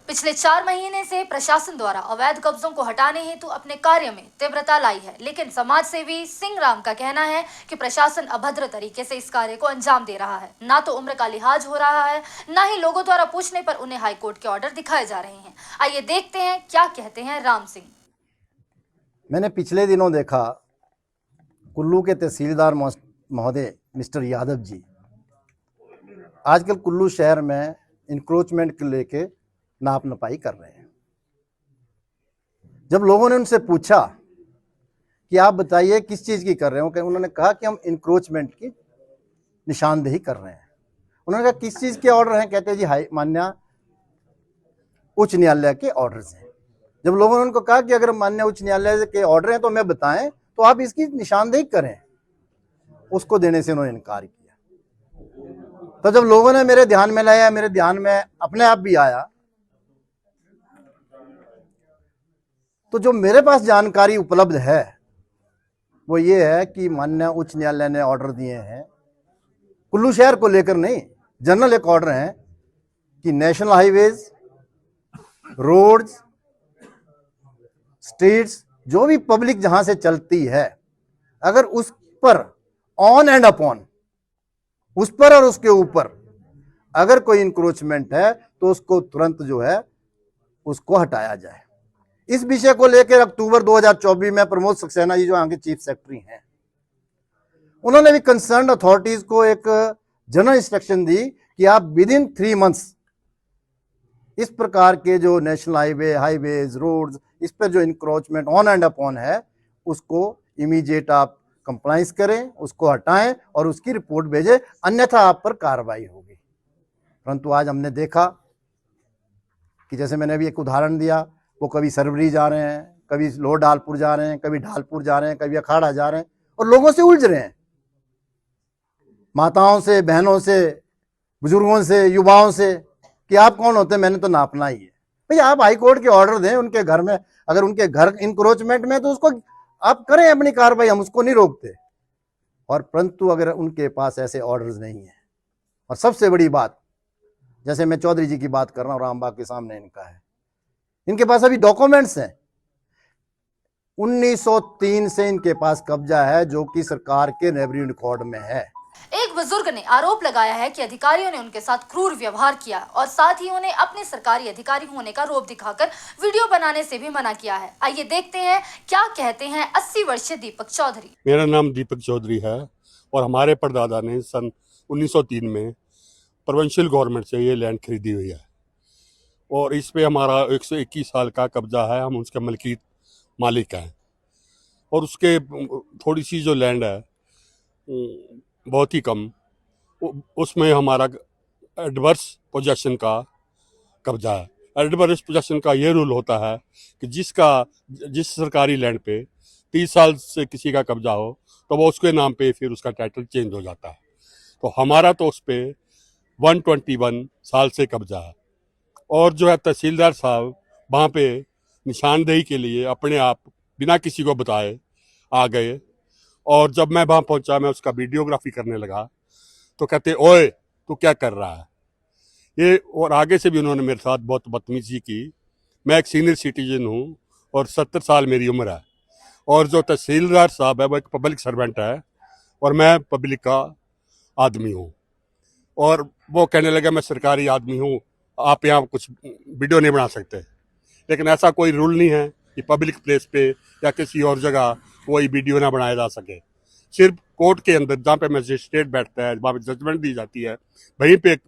पिछले 4 महीने से प्रशासन द्वारा अवैध कब्जों को हटाने हेतु अपने कार्य में तीव्रता लाई है, लेकिन समाज सेवी सिंह राम का कहना है कि प्रशासन अभद्र तरीके से इस कार्य को अंजाम दे रहा है। ना तो उम्र का लिहाज हो रहा है, ना ही लोगों द्वारा पूछने पर उन्हें हाईकोर्ट के ऑर्डर दिखाए जा रहे हैं। आइए देखते हैं क्या कहते हैं राम सिंह। मैंने पिछले दिनों देखा कुल्लू के तहसीलदार महोदय मिस्टर यादव जी आजकल कुल्लू शहर में इंक्रोचमेंट को लेके नाप नपाई कर रहे हैं। जब लोगों ने उनसे पूछा कि आप बताइए किस चीज़ की कर रहे हो, कि उन्होंने कहा कि हम इंक्रोचमेंट की निशानदेही कर रहे हैं। उन्होंने कहा किस चीज़ के ऑर्डर हैं? कहते हैं जी माननीय उच्च न्यायालय के ऑर्डर्स हैं। जब लोगों ने उनको कहा कि अगर माननीय उच्च न्यायालय के ऑर्डर हैं तो हमें बताएं, तो आप इसकी निशानदेही करें, उसको देने से उन्होंने इनकार किया। तो जब लोगों ने मेरे ध्यान में लाया, मेरे ध्यान में अपने आप भी आया, तो जो मेरे पास जानकारी उपलब्ध है वो ये है कि माननीय उच्च न्यायालय ने ऑर्डर दिए हैं, कुल्लू शहर को लेकर नहीं, जनरल एक ऑर्डर है कि नेशनल हाईवेज, रोड्स, स्ट्रीट्स, जो भी पब्लिक जहां से चलती है, अगर उस पर ऑन एंड अपॉन, उस पर और उसके ऊपर अगर कोई इंक्रोचमेंट है तो उसको तुरंत जो है उसको हटाया जाए। इस विषय को लेकर अक्टूबर 2024 में प्रमोद सक्सेना जी जो यहाँ के चीफ सेक्रेटरी हैं, उन्होंने भी कंसर्न अथॉरिटीज को एक जनरल इंस्ट्रक्शन दी कि आप विद इन 3 मंथ्स इस प्रकार के जो नेशनल हाईवेज, रोड्स, इस पर जो इंक्रोचमेंट ऑन एंड अपॉन है उसको इमीडिएट आप कंप्लाइंस करें, उसको हटाएं और उसकी रिपोर्ट भेजें, अन्यथा आप पर कार्रवाई होगी। परंतु आज हमने देखा कि जैसे मैंने अभी एक उदाहरण दिया, वो कभी सरवरी जा रहे हैं, कभी लोअर ढालपुर जा रहे हैं, कभी ढालपुर जा रहे हैं, कभी अखाड़ा जा रहे हैं और लोगों से उलझ रहे हैं, माताओं से, बहनों से, बुजुर्गों से, युवाओं से, कि आप कौन होते हैं, मैंने तो नापना ही है। भैया आप हाई कोर्ट के ऑर्डर दें उनके घर में, अगर उनके घर इंक्रोचमेंट में तो उसको आप करें अपनी कार्रवाई, हम उसको नहीं रोकते। और परंतु अगर उनके पास ऐसे ऑर्डर्स नहीं है, और सबसे बड़ी बात, जैसे मैं चौधरी जी की बात कर रहा हूं, रामबाग के सामने इनका है, इनके पास अभी डॉक्यूमेंट्स हैं, 1903 से इनके पास कब्जा है, जो कि सरकार के रेवेन्यू रिकॉर्ड में है। एक बुजुर्ग ने आरोप लगाया है कि अधिकारियों ने उनके साथ क्रूर व्यवहार किया और साथ ही उन्हें अपने सरकारी अधिकारी होने का रोब दिखाकर वीडियो बनाने से भी मना किया है। आइए देखते हैं क्या कहते हैं 80 वर्षीय दीपक चौधरी। मेरा नाम दीपक चौधरी है और हमारे परदादा ने सन 1903 में प्रोविंशियल गवर्नमेंट से ये लैंड खरीदी हुई है और इस पे हमारा 121 साल का कब्जा है। हम उसके मलकी मालिक हैं और उसके थोड़ी सी जो लैंड है बहुत ही कम, उसमें हमारा एडवर्स पोजेशन का कब्जा है। एडवर्स पोजेशन का ये रूल होता है कि जिस सरकारी लैंड पे 30 साल से किसी का कब्जा हो तो वो उसके नाम पे फिर उसका टाइटल चेंज हो जाता है। तो हमारा तो उस पर 121 साल से कब्जा है और जो है तहसीलदार साहब वहाँ पे निशानदेही के लिए अपने आप बिना किसी को बताए आ गए और जब मैं वहाँ पहुँचा, मैं उसका वीडियोग्राफी करने लगा तो कहते ओए तू क्या कर रहा है ये। और आगे से भी उन्होंने मेरे साथ बहुत बदतमीजी की। मैं एक सीनियर सिटीजन हूँ और 70 साल मेरी उम्र है और जो तहसीलदार साहब है वो एक पब्लिक सर्वेंट है और मैं पब्लिक का आदमी हूँ। और वो कहने लगा मैं सरकारी आदमी हूँ, आप यहाँ कुछ वीडियो नहीं बना सकते। लेकिन ऐसा कोई रूल नहीं है कि पब्लिक प्लेस पे या किसी और जगह कोई वीडियो ना बनाया जा सके। सिर्फ कोर्ट के अंदर जहाँ पे मजिस्ट्रेट बैठता है, वहाँ पे जजमेंट दी जाती है, वहीं पे एक